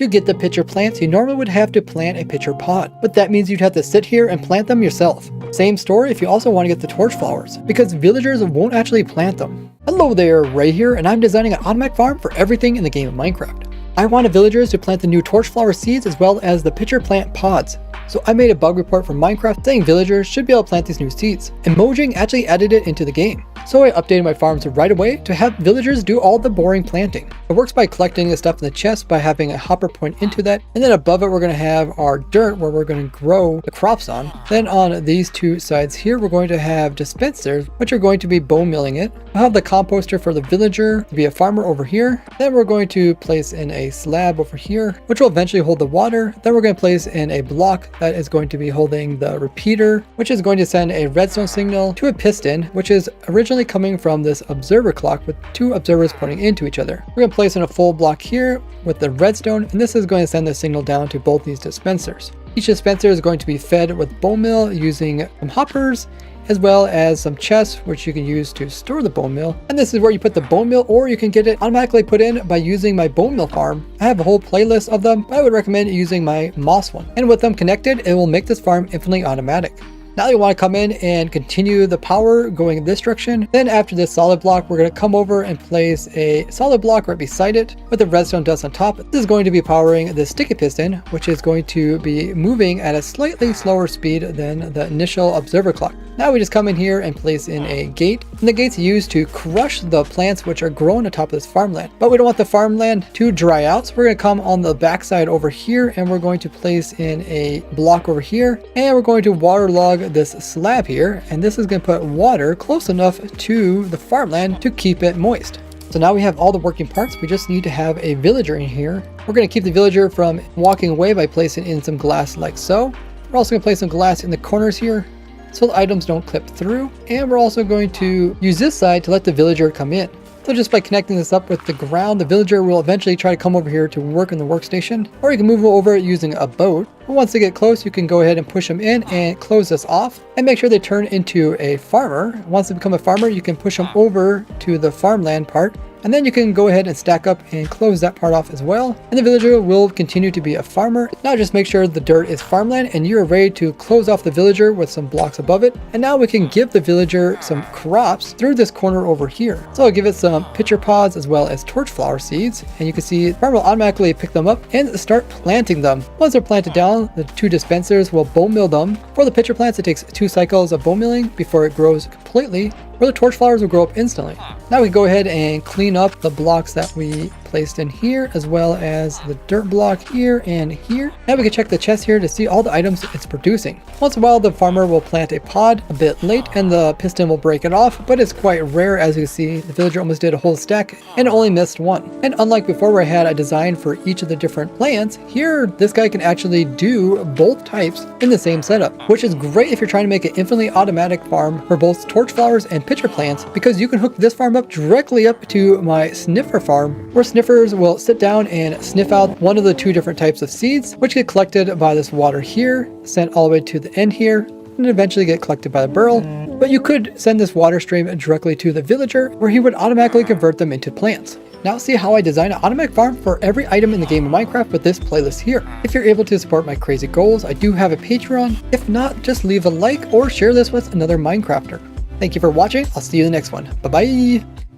To get the pitcher plants, you normally would have to plant a pitcher pod, but that means you'd have to sit here and plant them yourself. Same story if you also want to get the torchflowers, because villagers won't actually plant them. Hello there, Ray here, and I'm designing an automatic farm for everything in the game of Minecraft. I wanted villagers to plant the new torchflower seeds as well as the pitcher plant pods. So I made a bug report for Minecraft saying villagers should be able to plant these new seeds, and Mojang actually added it into the game. So I updated my farms right away to have villagers do all the boring planting. It works by collecting the stuff in the chest by having a hopper point into that, and then above it we're going to have our dirt where we're going to grow the crops on. Then on these two sides here we're going to have dispensers which are going to be bone milling it. We'll have the composter for the villager to be a farmer over here. Then we're going to place in a slab over here which will eventually hold the water. Then we're going to place in a block that is going to be holding the repeater, which is going to send a redstone signal to a piston, which is originally coming from this observer clock with two observers pointing into each other. We're going to place in a full block here with the redstone, and this is going to send the signal down to both these dispensers. Each dispenser is going to be fed with bone meal using some hoppers, as well as some chests which you can use to store the bone meal. And this is where you put the bone meal, or you can get it automatically put in by using my bone meal farm. I have a whole playlist of them, but I would recommend using my moss one. And with them connected, it will make this farm infinitely automatic. Now you want to come in and continue the power going in this direction. Then after this solid block, we're going to come over and place a solid block right beside it with the redstone dust on top. This is going to be powering the sticky piston, which is going to be moving at a slightly slower speed than the initial observer clock. Now we just come in here and place in a gate, and the gate's used to crush the plants which are grown atop of this farmland. But we don't want the farmland to dry out, so we're going to come on the backside over here, and we're going to place in a block over here, and we're going to waterlog this slab here, and this is going to put water close enough to the farmland to keep it moist. So now we have all the working parts. We just need to have a villager in here. We're going to keep the villager from walking away by placing in some glass like so. We're also going to place some glass in the corners here so the items don't clip through, and we're also going to use this side to let the villager come in. So just by connecting this up with the ground, the villager will eventually try to come over here to work in the workstation, or you can move over using a boat. But once they get close, you can go ahead and push them in and close this off and make sure they turn into a farmer. Once they become a farmer, you can push them over to the farmland part, and then you can go ahead and stack up and close that part off as well. And the villager will continue to be a farmer. Now just make sure the dirt is farmland and you're ready to close off the villager with some blocks above it. And now we can give the villager some crops through this corner over here. So I'll give it some pitcher pods as well as torchflower seeds. And you can see the farmer will automatically pick them up and start planting them. Once they're planted down, the two dispensers will bone meal them. For the pitcher plants, it takes 2 cycles of bone milling before it grows completely, where the torchflowers will grow up instantly. Now we can go ahead and clean up the blocks that we placed in here, as well as the dirt block here and here. Now we can check the chest here to see all the items it's producing. Once in a while, the farmer will plant a pod a bit late and the piston will break it off, but it's quite rare. As you see, the villager almost did a whole stack and only missed one. And unlike before where I had a design for each of the different plants, here this guy can actually do both types in the same setup, which is great if you're trying to make an infinitely automatic farm for both torchflowers and pitcher plants, because you can hook this farm up directly up to my sniffer farm, where sniffers will sit down and sniff out one of the 2 different types of seeds, which get collected by this water here, sent all the way to the end here, and eventually get collected by the burrow. But you could send this water stream directly to the villager, where he would automatically convert them into plants. Now see how I design an automatic farm for every item in the game of Minecraft with this playlist here. If you're able to support my crazy goals, I do have a Patreon. If not, just leave a like or share this with another Minecrafter. Thank you for watching. I'll see you in the next one. Bye bye.